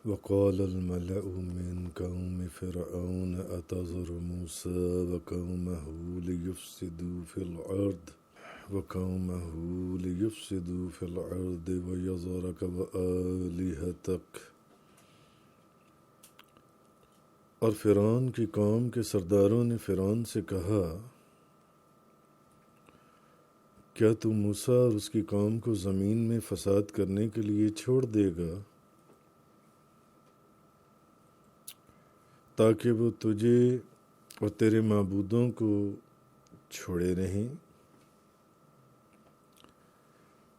وقال الملأ من قوم فرعون أتذر موسى وقومه ليفسدوا في الأرض ويذرك وآلهتك. اور فرعون کی قوم کے سرداروں نے فرعون سے کہا کیا تو موسیٰ اور اس کی قوم کو زمین میں فساد کرنے کے لیے چھوڑ دے گا تاکہ وہ تجھے اور تیرے معبودوں کو چھوڑے رہیں؟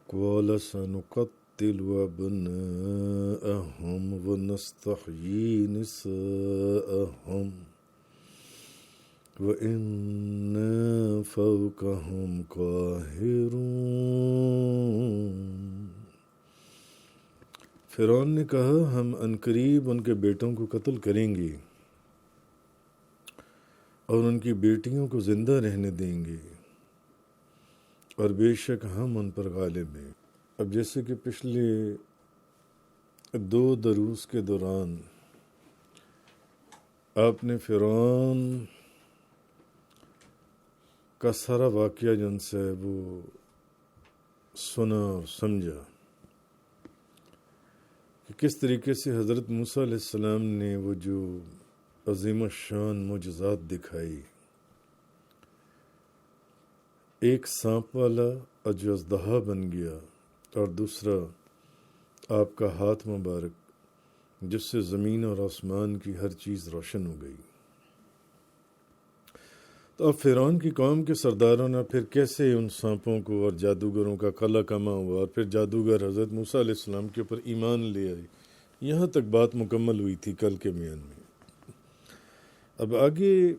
قال سنقتل أبناءهم ونستحيي نساءهم وإنا فوقهم قاهرون. فرعون نے کہا ہم عنقریب ان کے بیٹوں کو قتل کریں گے اور ان کی بیٹیوں کو زندہ رہنے دیں گے اور بے شک ہم ان پر غالب ہیں. اب جیسے کہ پچھلے 2 دروس کے دوران آپ نے فرعون کا سارا واقعہ جن سے وہ سنا اور سمجھا کہ کس طریقے سے حضرت موسیٰ علیہ السلام نے وہ جو عظیم الشان معجزات دکھائی، ایک سانپ والا جو اژدہا بن گیا اور دوسرا آپ کا ہاتھ مبارک جس سے زمین اور آسمان کی ہر چیز روشن ہو گئی. تو اب فرعون کی قوم کے سرداروں نے پھر کیسے ان سانپوں کو اور جادوگروں کا قلع کما ہوا اور پھر جادوگر حضرت موسیٰ علیہ السلام کے اوپر ایمان لے آئے. یہاں تک بات مکمل ہوئی تھی کل کے بیان میں. اب آگے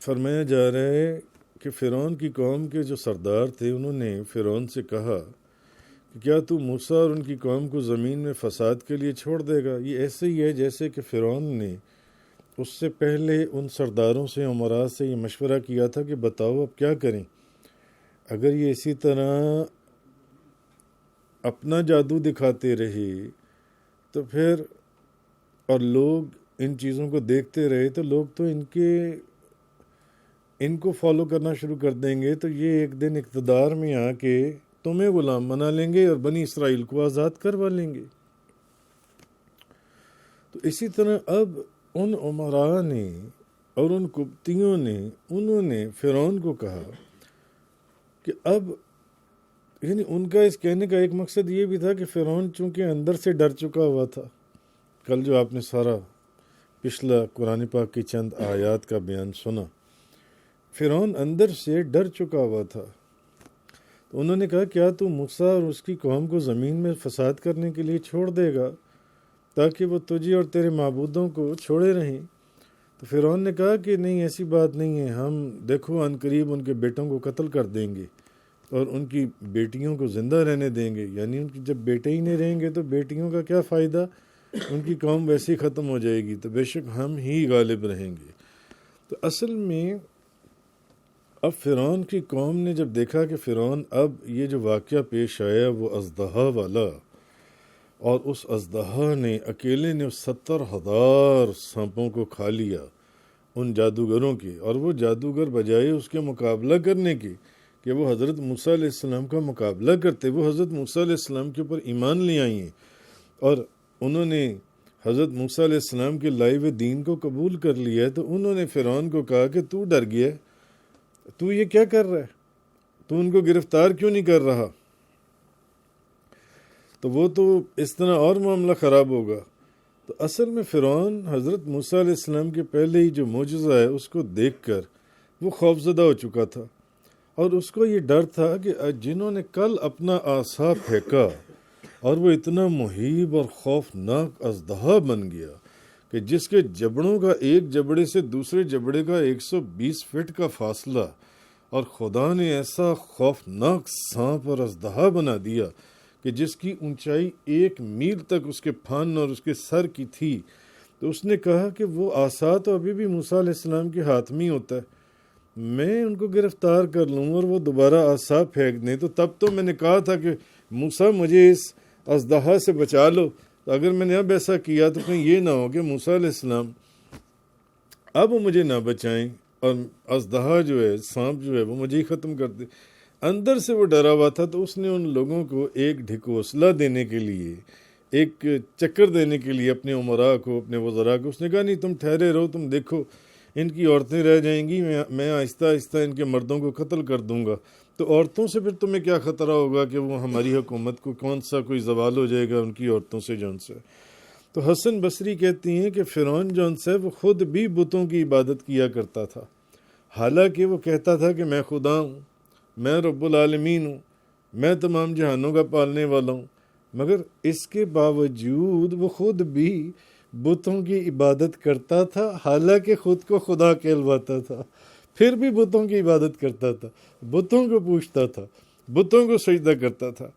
فرمایا جا رہا ہے کہ فرعون کی قوم کے جو سردار تھے انہوں نے فرعون سے کہا کہ کیا تو موسیٰ اور ان کی قوم کو زمین میں فساد کے لیے چھوڑ دے گا؟ یہ ایسے ہی ہے جیسے کہ فرعون نے اس سے پہلے ان سرداروں سے امراء سے یہ مشورہ کیا تھا کہ بتاؤ اب کیا کریں، اگر یہ اسی طرح اپنا جادو دکھاتے رہے تو پھر اور لوگ ان چیزوں کو دیکھتے رہے تو لوگ تو ان کو فالو کرنا شروع کر دیں گے، تو یہ ایک دن اقتدار میں آ کے تمہیں غلام بنا لیں گے اور بنی اسرائیل کو آزاد کروا لیں گے. تو اسی طرح اب ان امراء نے اور ان قبطیوں نے انہوں نے فرعون کو کہا کہ اب یعنی ان کا اس کہنے کا ایک مقصد یہ بھی تھا کہ فرعون چونکہ اندر سے ڈر چکا ہوا تھا. کل جو آپ نے سارا پچھلا قرآن پاک کی چند آیات کا بیان سنا، فرعون اندر سے ڈر چکا ہوا تھا. تو انہوں نے کہا کیا تو موسیٰ اور اس کی قوم کو زمین میں فساد کرنے کے لیے چھوڑ دے گا تاکہ وہ تجھے اور تیرے معبودوں کو چھوڑے رہیں؟ تو فرعون نے کہا کہ نہیں، ایسی بات نہیں ہے، ہم دیکھو عنقریب ان کے بیٹوں کو قتل کر دیں گے اور ان کی بیٹیوں کو زندہ رہنے دیں گے. یعنی ان کی جب بیٹے ہی نہیں رہیں گے تو بیٹیوں کا کیا فائدہ، ان کی قوم ویسے ہی ختم ہو جائے گی، تو بے شک ہم ہی غالب رہیں گے. تو اصل میں اب فرعون کی قوم نے جب دیکھا کہ فرعون اب یہ جو واقعہ پیش آیا وہ اژدہا والا، اور اس اژدہا نے اکیلے نے 70,000 سانپوں کو کھا لیا ان جادوگروں کے، اور وہ جادوگر بجائے اس کے مقابلہ کرنے کے کہ وہ حضرت موسیٰ علیہ السلام کا مقابلہ کرتے، وہ حضرت موسیٰ علیہ السلام کے اوپر ایمان لے آئی ہیں اور انہوں نے حضرت موسیٰ علیہ السلام کے لائے ہوئے دین کو قبول کر لیا ہے. تو انہوں نے فرعون کو کہا کہ تو ڈر گیا، تو یہ کیا کر رہا ہے، تو ان کو گرفتار کیوں نہیں کر رہا؟ تو وہ تو اس طرح اور معاملہ خراب ہوگا. تو اصل میں فرعون حضرت موسیٰ علیہ السلام کے پہلے ہی جو معجزہ ہے اس کو دیکھ کر وہ خوفزدہ ہو چکا تھا، اور اس کو یہ ڈر تھا کہ جنہوں نے کل اپنا عصا پھینکا اور وہ اتنا مہیب اور خوفناک اژدہا بن گیا کہ جس کے جبڑوں کا ایک جبڑے سے دوسرے جبڑے کا 120 فٹ کا فاصلہ، اور خدا نے ایسا خوفناک سانپ اور اژدہا بنا دیا کہ جس کی اونچائی 1 میل تک اس کے پھن اور اس کے سر کی تھی. تو اس نے کہا کہ وہ عصا تو ابھی بھی موسیٰ علیہ السلام کے ہاتھ میں ہی ہوتا ہے، میں ان کو گرفتار کر لوں اور وہ دوبارہ عصا پھینک دیں. تو تب تو میں نے کہا تھا کہ موسیٰ مجھے اس اژدہا سے بچا لو. تو تو اگر میں نے اب ایسا کیا تو کہیں یہ نہ ہو کہ موسیٰ علیہ السلام اب مجھے نہ بچائیں اور اژدہا جو ہے، سانپ جو ہے، وہ مجھے ہی ختم کر دے۔ اندر سے وہ ڈرا ہوا تھا، تو اس نے ان لوگوں کو ایک ڈھکوسلا دینے کے لیے، ایک چکر دینے کے لیے اپنے امراء کو، اپنے وزراء کو، اس نے کہا نہیں تم ٹھہرے رہو، تم دیکھو ان کی عورتیں رہ جائیں گی، میں آہستہ آہستہ ان کے مردوں کو قتل کر دوں گا، تو عورتوں سے پھر تمہیں کیا خطرہ ہوگا کہ وہ ہماری حکومت کو کون سا کوئی زوال ہو جائے گا ان کی عورتوں سے جون سے۔ تو حسن بصری کہتی ہیں کہ فرعون جون سے وہ خود بھی بتوں کی عبادت کیا کرتا تھا، حالانکہ وہ کہتا تھا کہ میں خدا ہوں، میں رب العالمین ہوں، میں تمام جہانوں کا پالنے والا ہوں، مگر اس کے باوجود وہ خود بھی بتوں کی عبادت کرتا تھا، حالانکہ خود کو خدا کہلواتا تھا، پھر بھی بتوں کی عبادت کرتا تھا، بتوں کو پوجتا تھا، بتوں کو سجدہ کرتا تھا۔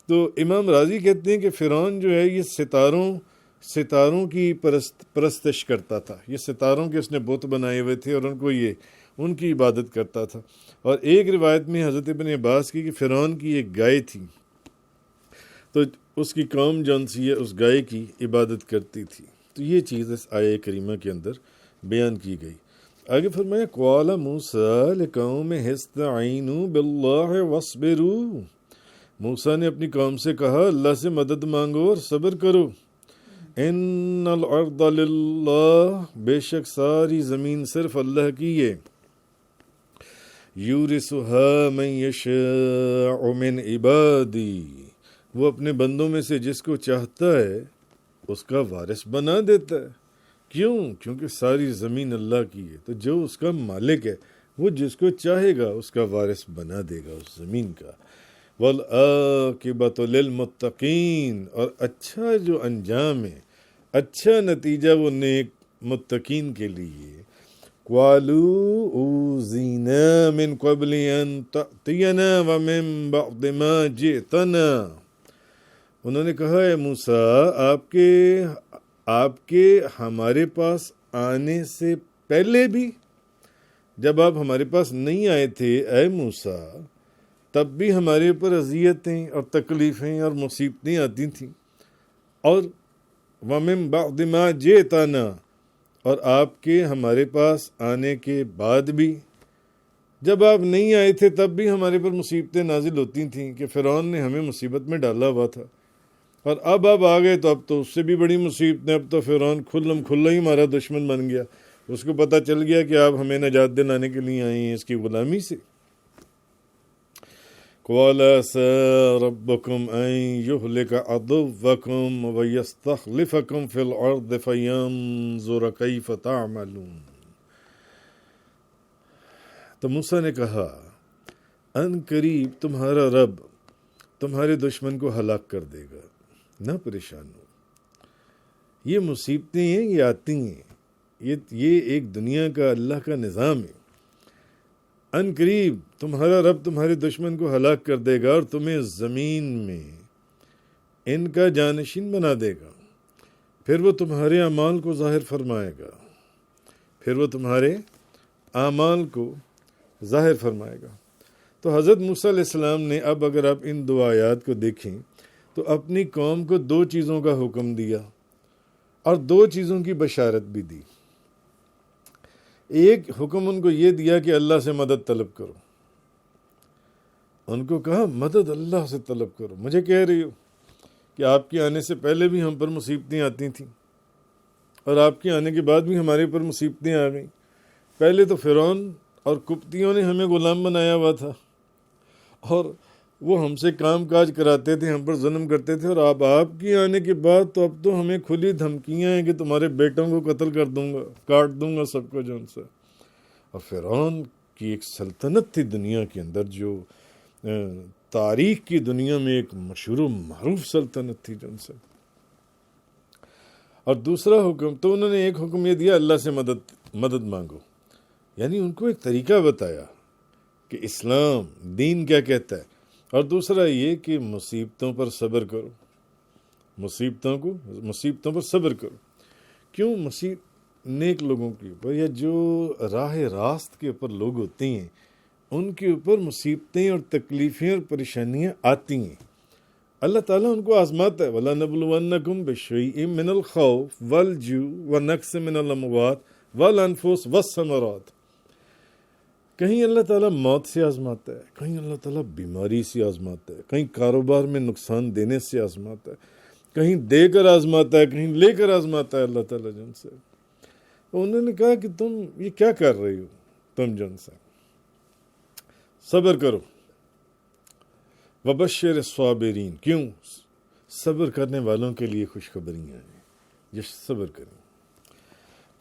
تو امام راضی کہتے ہیں کہ فرعون جو ہے یہ ستاروں کی پرستش کرتا تھا، یہ ستاروں کے اس نے بت بنائے ہوئے تھے اور ان کی عبادت کرتا تھا۔ اور ایک روایت میں حضرت ابن عباس کی کہ فرعون کی ایک گائے تھی، تو اس کی قوم جون سی ہے اس گائے کی عبادت کرتی تھی۔ تو یہ چیز اس آیہ کریمہ کے اندر بیان کی گئی۔ آگے فرمایا قال موسیٰ لقومہ استعینوا باللہ واصبروا، موسیٰ نے اپنی قوم سے کہا اللہ سے مدد مانگو اور صبر کرو۔ ان الارض للہ، بے شک ساری زمین صرف اللہ کی ہے، یورثها من یشاء من عبادی، وہ اپنے بندوں میں سے جس کو چاہتا ہے اس کا وارث بنا دیتا ہے۔ کیوں؟ کیونکہ ساری زمین اللہ کی ہے، تو جو اس کا مالک ہے وہ جس کو چاہے گا اس کا وارث بنا دے گا اس زمین کا۔ والعاقبۃ للمتقین، اور اچھا جو انجام ہے، اچھا نتیجہ وہ نیک متقین کے لیے۔ قالوا اوذینا من قبل ان تأتینا ومن بعد ما جئتنا، انہوں نے کہا اے موسیٰ آپ کے ہمارے پاس آنے سے پہلے بھی، جب آپ ہمارے پاس نہیں آئے تھے اے موسیٰ تب بھی ہمارے اوپر اذیتیں اور تکلیفیں اور مصیبتیں آتی تھیں، اور وَمِن بَعْدِ مَا جِئْتَنَا، اور آپ کے ہمارے پاس آنے کے بعد بھی، جب آپ نہیں آئے تھے تب بھی ہمارے پر مصیبتیں نازل ہوتی تھیں کہ فرعون نے ہمیں مصیبت میں ڈالا ہوا تھا، اور اب آپ آ گئے تو اب تو اس سے بھی بڑی مصیبتیں، اب تو فرعون کھلا ہی ہمارا دشمن بن گیا، اس کو پتہ چل گیا کہ آپ ہمیں نجات دلانے کے لیے آئے ہیں اس کی غلامی سے۔ قال عسى ربكم أن يهلك عدوكم ويستخلفكم في الأرض فينظر كيف تعملون، تو موسیٰ نے کہا ان قریب تمہارا رب تمہارے دشمن کو ہلاک کر دے گا، نہ پریشان ہو، یہ مصیبتیں ہیں، یہ آتی ہیں، یہ ایک دنیا کا اللہ کا نظام ہے۔ ان قریب تمہارا رب تمہارے دشمن کو ہلاک کر دے گا اور تمہیں زمین میں ان کا جانشین بنا دے گا، پھر وہ تمہارے اعمال کو ظاہر فرمائے گا، تو حضرت موسیٰ علیہ السلام نے اب اگر آپ ان دو آیات کو دیکھیں تو اپنی قوم کو دو چیزوں کا حکم دیا اور دو چیزوں کی بشارت بھی دی۔ ایک حکم ان کو یہ دیا کہ اللہ سے مدد طلب کرو، ان کو کہا مدد اللہ سے طلب کرو، مجھے کہہ رہی ہو کہ آپ کے آنے سے پہلے بھی ہم پر مصیبتیں آتی تھیں اور آپ کے آنے کے بعد بھی ہمارے پر مصیبتیں آ گئیں، پہلے تو فرعون اور قبطیوں نے ہمیں غلام بنایا ہوا تھا اور وہ ہم سے کام کاج کراتے تھے، ہم پر ظلم کرتے تھے، اور اب آپ کے آنے کے بعد تو اب تو ہمیں کھلی دھمکیاں ہیں کہ تمہارے بیٹوں کو قتل کر دوں گا، کاٹ دوں گا سب کو جون سے۔ اور فرعون کی ایک سلطنت تھی دنیا کے اندر، جو تاریخ کی دنیا میں ایک مشہور و معروف سلطنت تھی جون سے۔ اور دوسرا حکم تو انہوں نے ایک حکم یہ دیا اللہ سے مدد مانگو، یعنی ان کو ایک طریقہ بتایا کہ اسلام دین کیا کہتا ہے، اور دوسرا یہ کہ مصیبتوں پر صبر کرو، مصیبتوں پر صبر کرو۔ کیوں؟ نیک لوگوں کے اوپر یا جو راہ راست کے اوپر لوگ ہوتے ہیں ان کے اوپر مصیبتیں اور تکلیفیں اور پریشانیاں آتی ہیں، اللہ تعالیٰ ان کو آزماتا ہے. وَلَنَبْلُوَنَّكُمْ بِشَيْءٍ مِّنَ الْخَوْفِ وَالْجُوعِ وَنَقْصٍ مِّنَ الْأَمْوَالِ وَالْأَنفُسِ وَالثَّمَرَاتِ. کہیں اللہ تعالیٰ موت سے آزماتا ہے، کہیں اللہ تعالیٰ بیماری سے آزماتا ہے، کہیں کاروبار میں نقصان دینے سے آزماتا ہے، کہیں دے کر آزماتا ہے، کہیں لے کر آزماتا ہے اللہ تعالیٰ جن سے. تو انہوں نے کہا کہ تم یہ کیا کر رہی ہو، تم جن سے صبر کرو. وبشر الصابرین، کیوں؟ صبر کرنے والوں کے لیے خوشخبریاں ہیں، جو صبر کریں.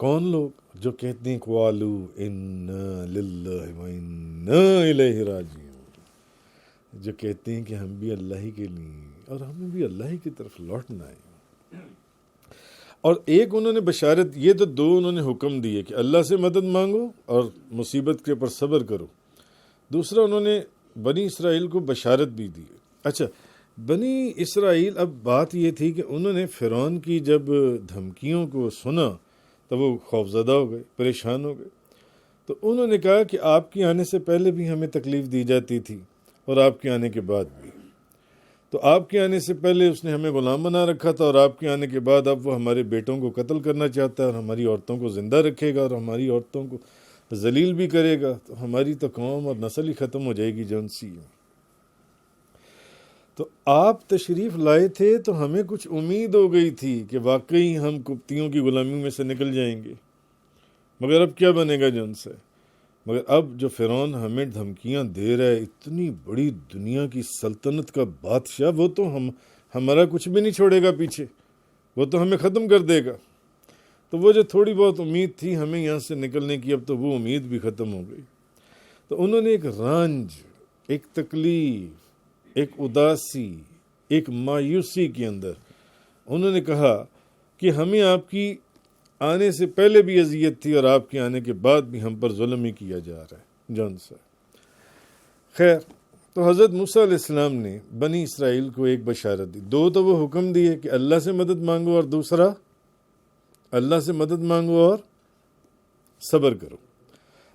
کون لوگ؟ جو کہتے ہیں قالوا انا للہ وانا الیہ راجعون، جو کہتے ہیں کہ ہم بھی اللہ ہی کے لیے اور ہمیں بھی اللہ ہی کی طرف لوٹنا ہے. اور ایک انہوں نے بشارت، یہ تو دو انہوں نے حکم دیے کہ اللہ سے مدد مانگو اور مصیبت کے اوپر صبر کرو. دوسرا انہوں نے بنی اسرائیل کو بشارت بھی دی. اچھا، بنی اسرائیل، اب بات یہ تھی کہ انہوں نے فرعون کی جب دھمکیوں کو سنا تو وہ خوفزدہ ہو گئے، پریشان ہو گئے. تو انہوں نے کہا کہ آپ کے آنے سے پہلے بھی ہمیں تکلیف دی جاتی تھی اور آپ کے آنے کے بعد بھی. تو آپ کے آنے سے پہلے اس نے ہمیں غلام بنا رکھا تھا، اور آپ کے آنے کے بعد اب وہ ہمارے بیٹوں کو قتل کرنا چاہتا ہے اور ہماری عورتوں کو زندہ رکھے گا اور ہماری عورتوں کو ذلیل بھی کرے گا. تو ہماری تو قوم اور نسل ہی ختم ہو جائے گی جون سی. تو آپ تشریف لائے تھے تو ہمیں کچھ امید ہو گئی تھی کہ واقعی ہم قبطیوں کی غلامی میں سے نکل جائیں گے، مگر اب کیا بنے گا جن سے؟ مگر اب جو فرعون ہمیں دھمکیاں دے رہا ہے، اتنی بڑی دنیا کی سلطنت کا بادشاہ، وہ تو ہمارا کچھ بھی نہیں چھوڑے گا پیچھے، وہ تو ہمیں ختم کر دے گا. تو وہ جو تھوڑی بہت امید تھی ہمیں یہاں سے نکلنے کی، اب تو وہ امید بھی ختم ہو گئی. تو انہوں نے ایک رنج، ایک تکلیف، ایک اداسی، ایک مایوسی کے اندر انہوں نے کہا کہ ہمیں آپ کی آنے سے پہلے بھی اذیت تھی اور آپ کے آنے کے بعد بھی ہم پر ظلم ہی کیا جا رہا ہے جون سا. خیر، تو حضرت موسیٰ علیہ السلام نے بنی اسرائیل کو ایک بشارت دی. دو تو وہ حکم دیے کہ اللہ سے مدد مانگو، اور دوسرا اللہ سے مدد مانگو اور صبر کرو.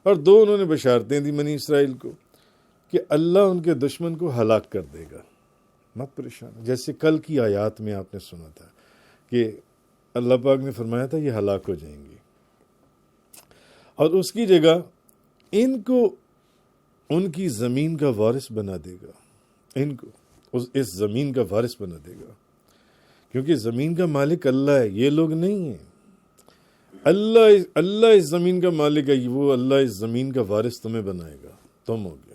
اور دو انہوں نے بشارتیں دی بنی اسرائیل کو کہ اللہ ان کے دشمن کو ہلاک کر دے گا، مت پریشان. جیسے کل کی آیات میں آپ نے سنا تھا کہ اللہ پاک نے فرمایا تھا یہ ہلاک ہو جائیں گے، اور اس کی جگہ ان کو ان کی زمین کا وارث بنا دے گا. ان کو اس زمین کا وارث بنا دے گا، کیونکہ زمین کا مالک اللہ ہے، یہ لوگ نہیں ہیں. اللہ اس زمین کا مالک ہے، وہ اللہ اس زمین کا وارث تمہیں بنائے گا، تم ہو گے.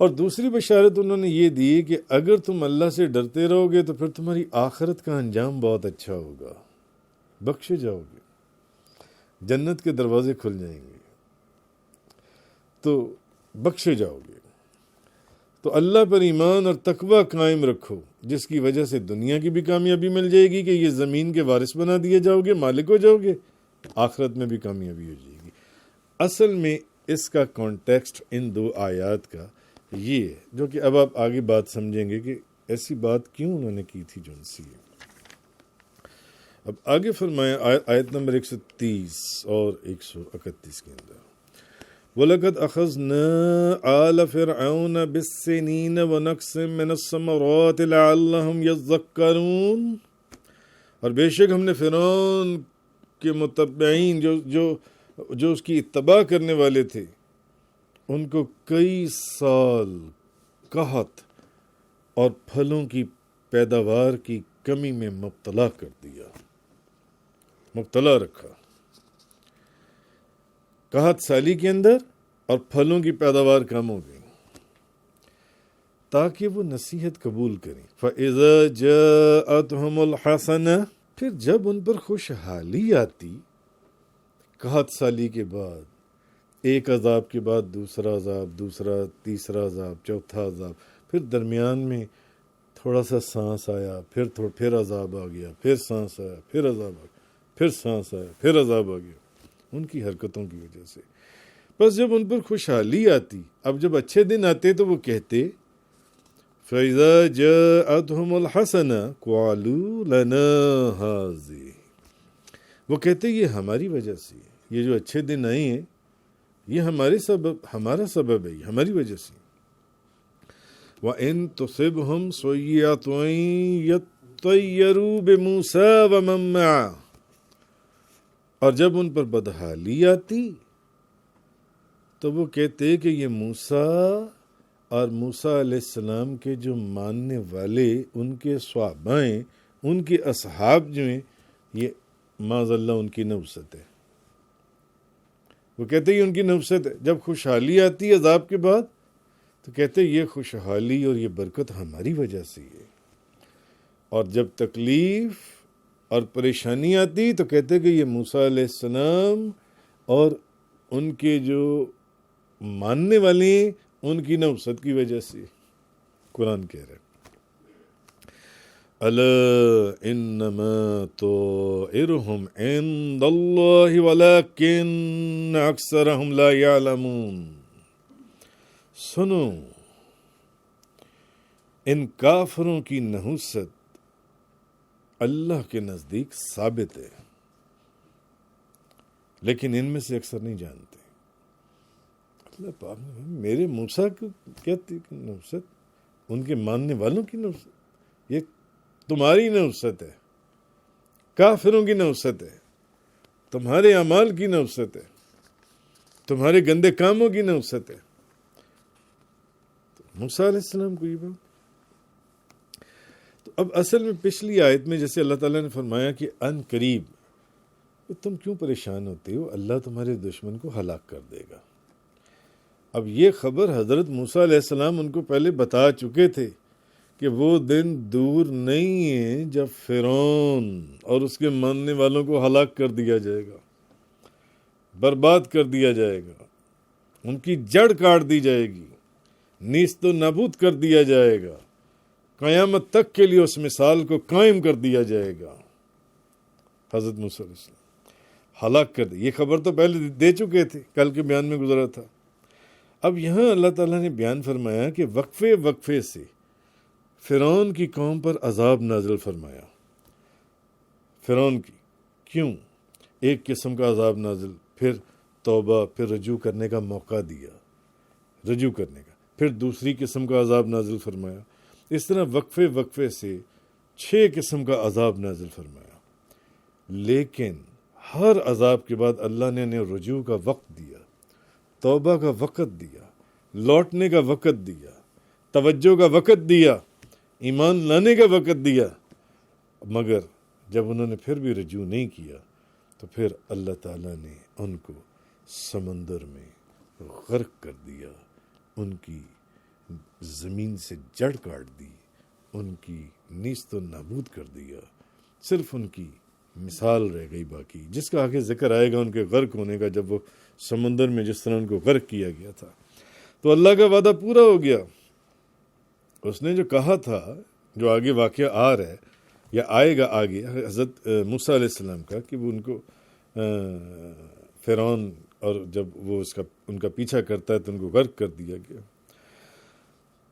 اور دوسری بشارت انہوں نے یہ دی کہ اگر تم اللہ سے ڈرتے رہو گے تو پھر تمہاری آخرت کا انجام بہت اچھا ہوگا، بخشے جاؤ گے، جنت کے دروازے کھل جائیں گے، تو بخشے جاؤ گے. تو اللہ پر ایمان اور تقوی قائم رکھو، جس کی وجہ سے دنیا کی بھی کامیابی مل جائے گی کہ یہ زمین کے وارث بنا دیے جاؤ گے، مالک ہو جاؤ گے، آخرت میں بھی کامیابی ہو جائے گی. اصل میں اس کا کانٹیکسٹ ان دو آیات کا یہ ہے، جو کہ اب آپ آگے بات سمجھیں گے کہ ایسی بات کیوں انہوں نے کی تھی جون سی. اب آگے فرمایا آیت نمبر 130 اور 131 کے اندر، وَلَقَدْ أَخَذْنَا آلَ فِرْعَوْنَ بِالسِّنِينَ وَنَقْصٍ مِّنَ الثَّمَرَاتِ لَعَلَّهُمْ يَذَّكَّرُونَ. اور بے شک ہم نے فرعون کے متبعین جو اس کی اتباع کرنے والے تھے، ان کو کئی سال قحط اور پھلوں کی پیداوار کی کمی میں مبتلا کر دیا، مبتلا رکھا. قحط سالی کے اندر اور پھلوں کی پیداوار کم ہو گئی تاکہ وہ نصیحت قبول کریں. فَإِذَا جَاءَتْهُمُ الْحَسَنَةُ، پھر جب ان پر خوشحالی آتی، قحط سالی کے بعد ایک عذاب کے بعد دوسرا عذاب، دوسرا تیسرا عذاب، چوتھا عذاب، پھر درمیان میں تھوڑا سا سانس آیا، پھر عذاب آ گیا، پھر سانس آیا، پھر عذاب آ گیا، پھر سانس آیا، پھر عذاب آ گیا، ان کی حرکتوں کی وجہ سے. بس جب ان پر خوشحالی آتی، اب جب اچھے دن آتے تو وہ کہتے فَإِذَا جَاءَتْهُمُ الْحَسَنَةُ قَالُوا لَنَا هَٰذِهِ، وہ کہتے یہ ہماری وجہ سے، یہ جو اچھے دن آئے ہیں یہ ہمارا سبب ہے، ہماری وجہ سے. وَإِن تُصِبْهُمْ سَيِّئَةٌ يَطَّيَّرُوا بِمُوسَىٰ وَمَن مَّعَهُ، اور جب ان پر بدحالی آتی تو وہ کہتے کہ یہ موسیٰ اور موسیٰ علیہ السلام کے جو ماننے والے ان کے صحابائیں، ان کے اصحاب جو ہیں، یہ معاذ اللہ ان کی نوست ہے. وہ کہتے یہ ان کی نوست ہے. جب خوشحالی آتی ہے عذاب کے بعد تو کہتے یہ خوشحالی اور یہ برکت ہماری وجہ سے ہے. اور جب تکلیف اور پریشانی آتی تو کہتے کہ یہ موسیٰ علیہ السلام اور ان کے جو ماننے والے ہیں ان کی نوست کی وجہ سے. قرآن کہہ رہا ہے الا انما طائرهم عند اللہ ولکن اکثرهم لا یعلمون. سنو، ان کافروں کی نحوست اللہ کے نزدیک ثابت ہے، لیکن ان میں سے اکثر نہیں جانتے. اللہ پاک میرے موسیٰ کو کہتی نحوست، ان کے ماننے والوں کی نحوست، یہ تمہاری نحوست ہے، کافروں کی نحوست ہے، تمہارے اعمال کی نحوست ہے، تمہارے گندے کاموں کی نحوست ہے. موسیٰ علیہ السلام کو یہ بات. تو اب اصل میں پچھلی آیت میں جیسے اللہ تعالیٰ نے فرمایا کہ ان قریب تم کیوں پریشان ہوتے ہو، اللہ تمہارے دشمن کو ہلاک کر دے گا. اب یہ خبر حضرت موسیٰ علیہ السلام ان کو پہلے بتا چکے تھے کہ وہ دن دور نہیں ہے جب فرعون اور اس کے ماننے والوں کو ہلاک کر دیا جائے گا، برباد کر دیا جائے گا، ان کی جڑ کاٹ دی جائے گی، نیست و نابود کر دیا جائے گا، قیامت تک کے لیے اس مثال کو قائم کر دیا جائے گا. حضرت موسیٰ علیہ السلام ہلاک کر دی، یہ خبر تو پہلے دے چکے تھے، کل کے بیان میں گزرا تھا. اب یہاں اللہ تعالیٰ نے بیان فرمایا کہ وقفے وقفے سے فرعون کی قوم پر عذاب نازل فرمایا. فرعون کی کیوں؟ ایک قسم کا عذاب نازل، پھر توبہ، پھر رجوع کرنے کا موقع دیا، رجوع کرنے کا، پھر دوسری قسم کا عذاب نازل فرمایا. اس طرح وقفے وقفے سے 6 قسم کا عذاب نازل فرمایا. لیکن ہر عذاب کے بعد اللہ نے انہیں رجوع کا وقت دیا، توبہ کا وقت دیا، لوٹنے کا وقت دیا، توجہ کا وقت دیا، ایمان لانے کا وقت دیا. مگر جب انہوں نے پھر بھی رجوع نہیں کیا تو پھر اللہ تعالیٰ نے ان کو سمندر میں غرق کر دیا، ان کی زمین سے جڑ کاٹ دی، ان کی نیست و نابود کر دیا. صرف ان کی مثال رہ گئی باقی، جس کا آگے ذکر آئے گا ان کے غرق ہونے کا، جب وہ سمندر میں جس طرح ان کو غرق کیا گیا تھا. تو اللہ کا وعدہ پورا ہو گیا. اس نے جو کہا تھا، جو آگے واقعہ آ رہا ہے یا آئے گا آگے حضرت موسیٰ علیہ السلام کا، کہ وہ ان کو فرعون اور جب وہ ان کا پیچھا کرتا ہے تو ان کو غرق کر دیا گیا.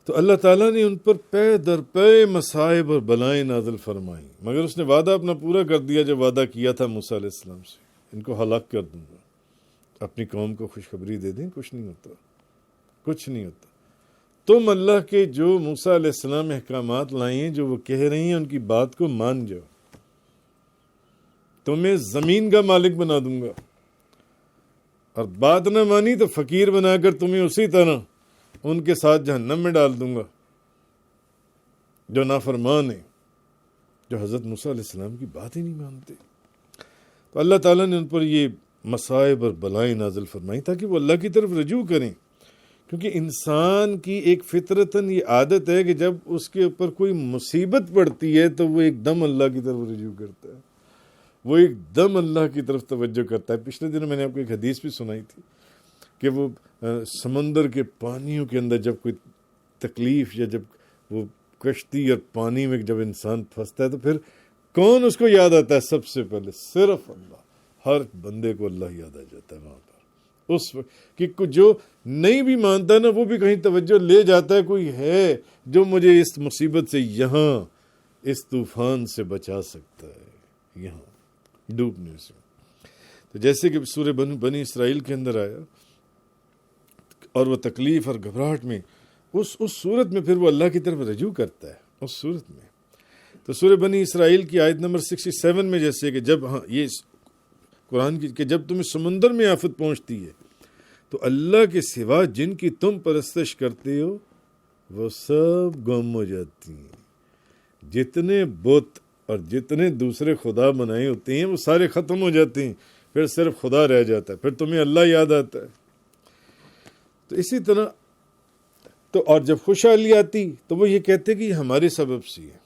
تو اللہ تعالیٰ نے ان پر پے در پے مصائب اور بلائیں نازل فرمائیں، مگر اس نے وعدہ اپنا پورا کر دیا جو وعدہ کیا تھا موسیٰ علیہ السلام سے، ان کو ہلاک کر دوں گا. اپنی قوم کو خوشخبری دے دیں، کچھ نہیں ہوتا، کچھ نہیں ہوتا. تم اللہ کے جو موسیٰ علیہ السلام احکامات لائے ہیں، جو وہ کہہ رہی ہیں، ان کی بات کو مان جاؤ. تمہیں زمین کا مالک بنا دوں گا، اور بات نہ مانی تو فقیر بنا کر تمہیں اسی طرح ان کے ساتھ جہنم میں ڈال دوں گا جو نافرمان ہیں، جو حضرت موسیٰ علیہ السلام کی بات ہی نہیں مانتے. تو اللہ تعالیٰ نے ان پر یہ مصائب اور بلائیں نازل فرمائی تاکہ وہ اللہ کی طرف رجوع کریں. کیونکہ انسان کی ایک فطرتاً یہ عادت ہے کہ جب اس کے اوپر کوئی مصیبت پڑتی ہے تو وہ ایک دم اللہ کی طرف رجوع کرتا ہے، وہ ایک دم اللہ کی طرف توجہ کرتا ہے. پچھلے دنوں میں نے آپ کو ایک حدیث بھی سنائی تھی کہ وہ سمندر کے پانیوں کے اندر جب کوئی تکلیف، یا جب وہ کشتی اور پانی میں جب انسان پھنستا ہے تو پھر کون اس کو یاد آتا ہے؟ سب سے پہلے صرف اللہ. ہر بندے کو اللہ یاد آ جاتا ہے وہاں پر اس وقت، کہ جو نہیں بھی مانتا نا وہ بھی کہیں توجہ لے جاتا ہے، کوئی ہے جو مجھے اس مصیبت سے، یہاں اس طوفان سے بچا سکتا ہے، یہاں ڈوبنے سے. تو جیسے کہ سورہ بنی اسرائیل کے اندر آیا، اور وہ تکلیف اور گھبراہٹ میں اس صورت میں پھر وہ اللہ کی طرف رجوع کرتا ہے اس صورت میں. تو سورہ بنی اسرائیل کی آیت نمبر 67 میں جیسے کہ جب یہ قرآن کی کہ جب تمہیں سمندر میں آفت پہنچتی ہے تو اللہ کے سوا جن کی تم پرستش کرتے ہو وہ سب گم ہو جاتی ہیں. جتنے بت اور جتنے دوسرے خدا بنائے ہوتے ہیں وہ سارے ختم ہو جاتے ہیں، پھر صرف خدا رہ جاتا ہے، پھر تمہیں اللہ یاد آتا ہے. تو اسی طرح تو اور جب خوشحالی آتی تو وہ یہ کہتے کہ یہ ہمارے سبب سے ہے،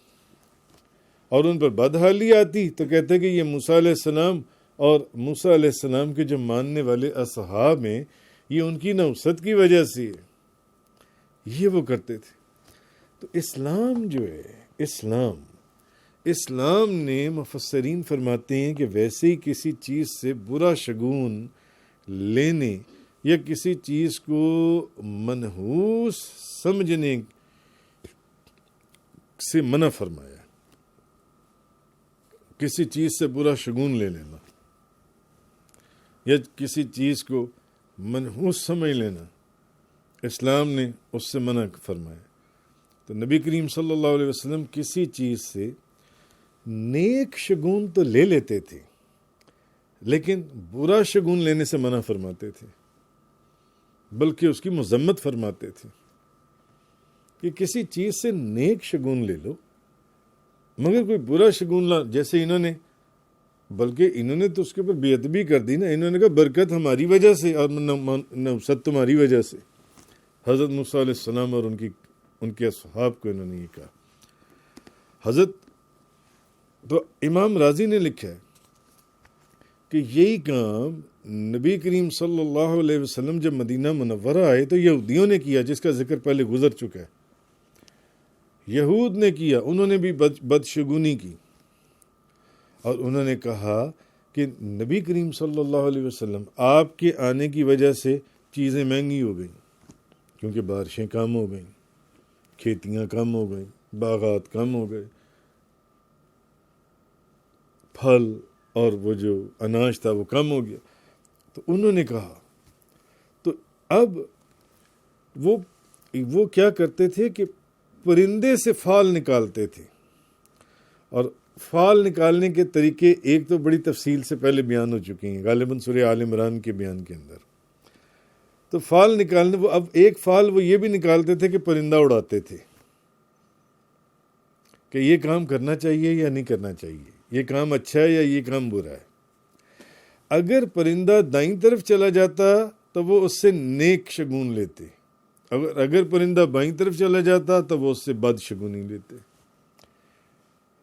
اور ان پر بدحالی آتی تو کہتے کہ یہ موسیٰ علیہ السلام اور موسیٰ علیہ السلام کے جو ماننے والے اصحاب ہیں یہ ان کی نوست کی وجہ سے ہے. یہ وہ کرتے تھے. تو اسلام جو ہے اسلام نے مفسرین فرماتے ہیں کہ ویسے ہی کسی چیز سے برا شگون لینے یا کسی چیز کو منحوس سمجھنے سے منع فرمایا. کسی چیز سے برا شگون لے لینا یا کسی چیز کو منحوس سمجھ لینا اسلام نے اس سے منع فرمایا. تو نبی کریم صلی اللہ علیہ وسلم کسی چیز سے نیک شگون تو لے لیتے تھے لیکن برا شگون لینے سے منع فرماتے تھے، بلکہ اس کی مذمت فرماتے تھے کہ کسی چیز سے نیک شگون لے لو مگر کوئی برا شگون لا. جیسے انہوں نے تو اس کے اوپر بے ادبی کر دی نا. انہوں نے کہا برکت ہماری وجہ سے اور نوست تمہاری وجہ سے. حضرت موسیٰ علیہ السلام اور ان کے اصحاب کو انہوں نے یہ کہا. حضرت تو امام راضی نے لکھا ہے کہ یہی کام نبی کریم صلی اللہ علیہ وسلم جب مدینہ منورہ آئے تو یہودیوں نے کیا، جس کا ذکر پہلے گزر چکا ہے. یہود نے کیا، انہوں نے بھی بدشگونی کی اور انہوں نے کہا کہ نبی کریم صلی اللہ علیہ وسلم آپ کے آنے کی وجہ سے چیزیں مہنگی ہو گئیں، کیونکہ بارشیں کم ہو گئیں، کھیتیاں کم ہو گئیں، باغات کم ہو گئے، پھل اور وہ جو اناج تھا وہ کم ہو گیا. تو انہوں نے کہا تو اب وہ کیا کرتے تھے کہ پرندے سے فال نکالتے تھے، اور فال نکالنے کے طریقے ایک تو بڑی تفصیل سے پہلے بیان ہو چکے ہیں غالباً سورہ آل عمران کے بیان کے اندر. تو فال نکالنے وہ اب ایک فال وہ یہ بھی نکالتے تھے کہ پرندہ اڑاتے تھے کہ یہ کام کرنا چاہیے یا نہیں کرنا چاہیے، یہ کام اچھا ہے یا یہ کام برا ہے. اگر پرندہ دائیں طرف چلا جاتا تو وہ اس سے نیک شگون لیتے، اگر پرندہ بائیں طرف چلا جاتا تو وہ اس سے بد شگونی لیتے.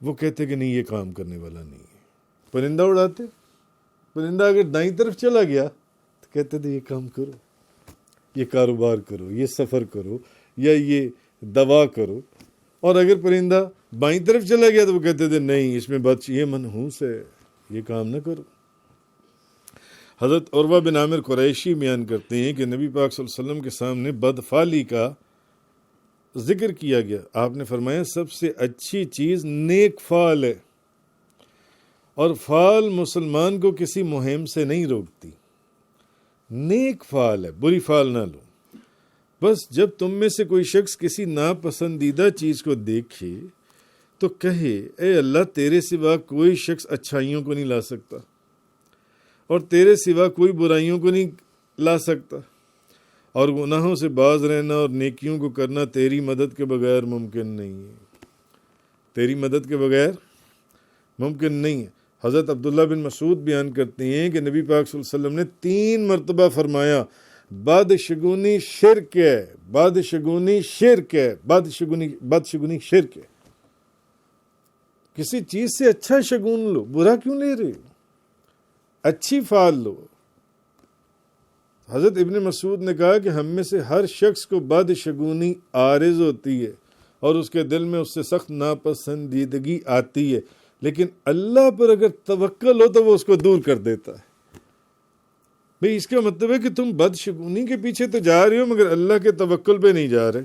وہ کہتے کہ نہیں یہ کام کرنے والا نہیں ہے. پرندہ اڑاتے، پرندہ اگر دائیں طرف چلا گیا تو کہتے تھے یہ کام کرو، یہ کاروبار کرو، یہ سفر کرو یا یہ دوا کرو. اور اگر پرندہ بائیں طرف چلا گیا تو وہ کہتے تھے نہیں اس میں یہ منحوس ہے، یہ کام نہ کرو. حضرت عروہ بن عامر قریشی بیان کرتے ہیں کہ نبی پاک صلی اللہ علیہ وسلم کے سامنے بدفعلی کا ذکر کیا گیا. آپ نے فرمایا سب سے اچھی چیز نیک فعل ہے، اور فعل مسلمان کو کسی مہم سے نہیں روکتی. نیک فعل ہے، بری فعل نہ لو. بس جب تم میں سے کوئی شخص کسی ناپسندیدہ چیز کو دیکھے تو کہے اے اللہ تیرے سوا کوئی شخص اچھائیوں کو نہیں لا سکتا اور تیرے سوا کوئی برائیوں کو نہیں لا سکتا، اور گناہوں سے باز رہنا اور نیکیوں کو کرنا تیری مدد کے بغیر ممکن نہیں ہے. تیری مدد کے بغیر ممکن نہیں ہے. حضرت عبداللہ بن مسعود بیان کرتے ہیں کہ نبی پاک صلی اللہ علیہ وسلم نے 3 مرتبہ فرمایا بدشگونی شرک ہے، بدشگونی شرک ہے، بدشگونی شرک ہے. کسی چیز سے اچھا شگون لو، برا کیوں لے رہے ہو؟ اچھی فعل لو. حضرت ابن مسعود نے کہا کہ ہم میں سے ہر شخص کو بدشگونی عارض ہوتی ہے اور اس کے دل میں اس سے سخت ناپسندیدگی آتی ہے، لیکن اللہ پر اگر توکل ہو تو وہ اس کو دور کر دیتا ہے. بھئی اس کا مطلب ہے کہ تم بدشگونی کے پیچھے تو جا رہے ہو مگر اللہ کے توکل پہ نہیں جا رہے.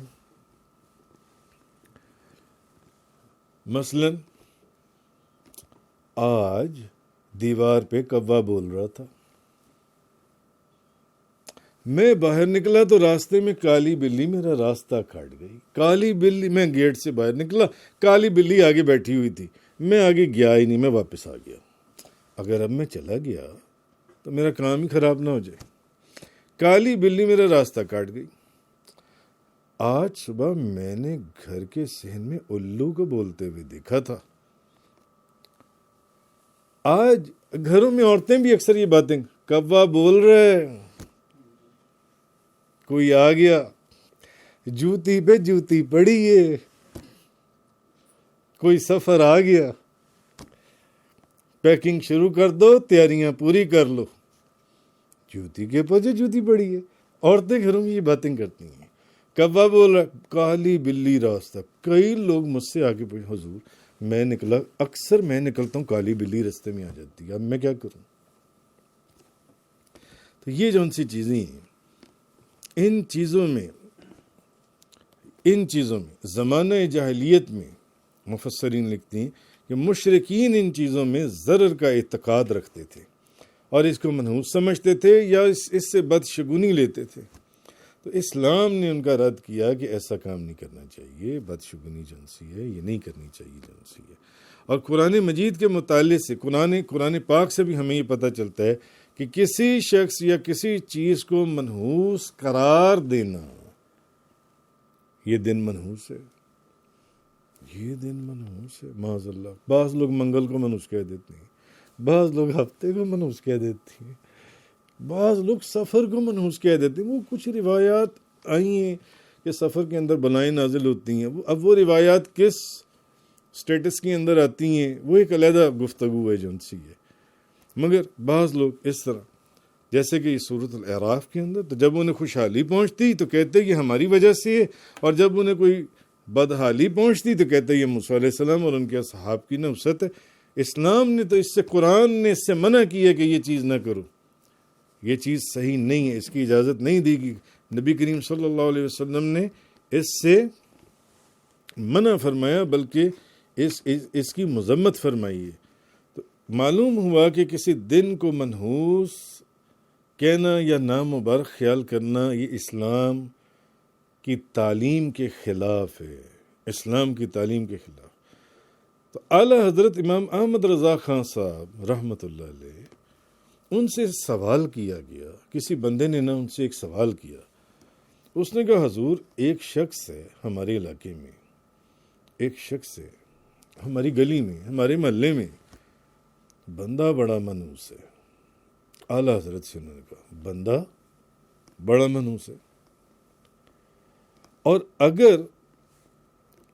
مثلا آج دیوار پہ کوا بول رہا تھا، میں باہر نکلا تو راستے میں کالی بلی میرا راستہ کاٹ گئی. کالی بلی، میں گیٹ سے باہر نکلا، کالی بلی آگے بیٹھی ہوئی تھی، میں آگے گیا ہی نہیں، میں واپس آ گیا. اگر اب میں چلا گیا تو میرا کام ہی خراب نہ ہو جائے. کالی بلی میرا راستہ کاٹ گئی. آج صبح میں نے گھر کے صحن میں الو کو بولتے ہوئے دیکھا تھا. آج گھروں میں عورتیں بھی اکثر یہ باتیں، کوا بول رہے، کوئی آ گیا، جوتی پہ جوتی پڑی ہے، کوئی سفر آ گیا، پیکنگ شروع کر دو، تیاریاں پوری کر لو. جوتی کے پاس جوتی پڑی ہے. عورتیں گھروں میں یہ باتیں کرتی ہیں. کوا بول رہا، کالی بلی راستہ. کئی لوگ مجھ سے آگے پوچھے، حضور میں نکلا، اکثر میں نکلتا ہوں کالی بلی رستے میں آ جاتی ہے، اب میں کیا کروں؟ تو یہ جو ان سی چیزیں ہیں، ان چیزوں میں زمانہ جاہلیت میں مفسرین لکھتے ہیں کہ مشرکین ان چیزوں میں ضرر کا اعتقاد رکھتے تھے اور اس کو منحوس سمجھتے تھے یا اس سے بدشگونی لیتے تھے. تو اسلام نے ان کا رد کیا کہ ایسا کام نہیں کرنا چاہیے، بدشگونی جنسی ہے، یہ نہیں کرنی چاہیے جنسی ہے. اور قرآن مجید کے مطالعے سے، قرآن پاک سے بھی ہمیں یہ پتہ چلتا ہے کہ کسی شخص یا کسی چیز کو منحوس قرار دینا، یہ دن منحوس ہے، یہ دن منحوس ہے، معاذ اللہ. بعض لوگ منگل کو منحوس کہہ دیتے ہیں، بعض لوگ ہفتے کو منحوس کہہ دیتے ہیں، بعض لوگ سفر کو منحوس کہہ دیتے ہیں. وہ کچھ روایات آئی ہیں کہ سفر کے اندر بلائیں نازل ہوتی ہیں. اب وہ روایات کس سٹیٹس کے اندر آتی ہیں وہ ایک علیحدہ گفتگو ہے جو ان سی ہے. مگر بعض لوگ اس طرح، جیسے کہ سورۃ الاعراف کے اندر، تو جب انہیں خوشحالی پہنچتی تو کہتے یہ ہماری وجہ سے ہے، اور جب انہیں کوئی بدحالی پہنچتی تو کہتے یہ موسیٰ علیہ السلام اور ان کے اصحاب کی نحوست ہے. اسلام نے تو اس سے، قرآن نے اس سے منع کیا کہ یہ چیز نہ کرو، یہ چیز صحیح نہیں ہے، اس کی اجازت نہیں دی گئی. نبی کریم صلی اللہ علیہ وسلم نے اس سے منع فرمایا، بلکہ اس کی مذمت فرمائی ہے. تو معلوم ہوا کہ کسی دن کو منحوس کہنا یا نامبارک خیال کرنا یہ اسلام کی تعلیم کے خلاف ہے، اسلام کی تعلیم کے خلاف. تو اعلیٰ حضرت امام احمد رضا خان صاحب رحمۃ اللہ علیہ، ان سے سوال کیا گیا، کسی بندے نے ان سے ایک سوال کیا. اس نے کہا حضور ایک شخص ہے ہمارے علاقے میں، ایک شخص ہے ہماری گلی میں، ہمارے محلے میں، بندہ بڑا منحوس ہے. اعلیٰ حضرت سے انہوں نے کہا بندہ بڑا منحوس ہے، اور اگر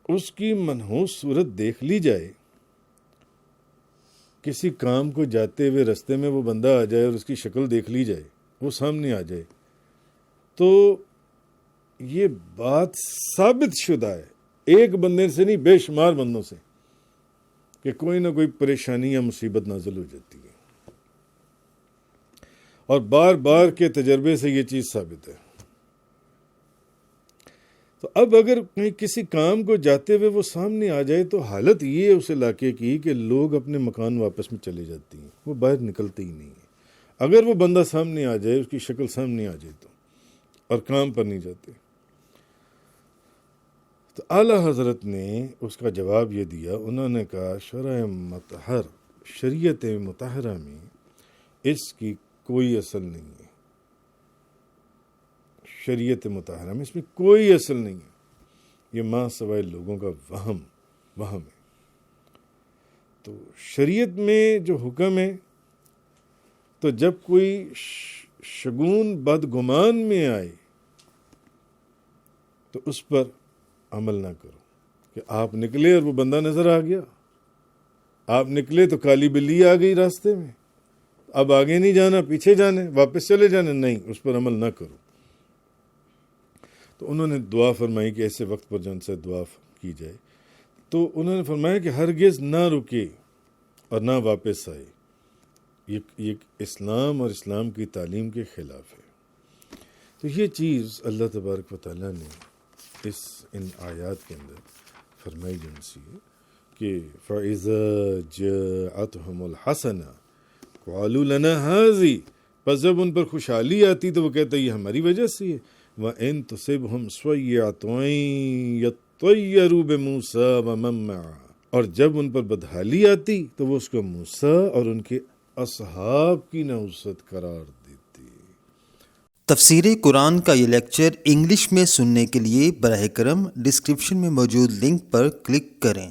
اس کی منحوس صورت دیکھ لی جائے، کسی کام کو جاتے ہوئے رستے میں وہ بندہ آ جائے اور اس کی شکل دیکھ لی جائے، وہ سامنے آ جائے، تو یہ بات ثابت شدہ ہے، ایک بندے سے نہیں بے شمار بندوں سے، کہ کوئی نہ کوئی پریشانی یا مصیبت نازل ہو جاتی ہے. اور بار بار کے تجربے سے یہ چیز ثابت ہے. تو اب اگر کسی کام کو جاتے ہوئے وہ سامنے آ جائے تو حالت یہ ہے اس علاقے کی کہ لوگ اپنے مکان واپس میں چلے جاتی ہیں، وہ باہر نکلتے ہی نہیں ہیں. اگر وہ بندہ سامنے آ جائے، اس کی شکل سامنے آ جائے تو، اور کام پر نہیں جاتے. تو اعلیٰ حضرت نے اس کا جواب یہ دیا، انہوں نے کہا شریعت مطہرہ میں اس کی کوئی اصل نہیں ہے، شریعت مطہرہ میں اس میں کوئی اصل نہیں ہے، یہ ماں سوائے لوگوں کا وہم ہے. تو شریعت میں جو حکم ہے، تو جب کوئی شگون بدگمان میں آئے تو اس پر عمل نہ کرو. کہ آپ نکلے اور وہ بندہ نظر آ گیا، آپ نکلے تو کالی بلی آ گئی راستے میں، اب آگے نہیں جانا، پیچھے جانے، واپس چلے جانے، نہیں، اس پر عمل نہ کرو. تو انہوں نے دعا فرمائی کہ ایسے وقت پر جن سے دعا کی جائے. تو انہوں نے فرمایا کہ ہرگز نہ رکے اور نہ واپس آئے، یہ اسلام اور اسلام کی تعلیم کے خلاف ہے. تو یہ چیز اللہ تبارک و تعالیٰ نے ان آیات کے اندر فرمائی جن سی ہے کہ فَإِذَا جَاءَتْهُمُ الْحَسَنَةُ قَالُوا لَنَا هَذِهِ، پس جب ان پر خوشحالی آتی تو وہ کہتا ہے یہ ہماری وجہ سے ہے. وَإِن تُصِبْهُمْ صَيِّئَةٌ يَطَّيَّرُوا بِمُوسَىٰ وَمَن مَّعَهُ، اور جب ان پر بدحالی آتی تو وہ اس کو موسیٰ اور ان کے اصحاب کی نحوست قرار دیتی. تفسیر قرآن کا یہ لیکچر انگلش میں سننے کے لیے براہ کرم ڈسکرپشن میں موجود لنک پر کلک کریں.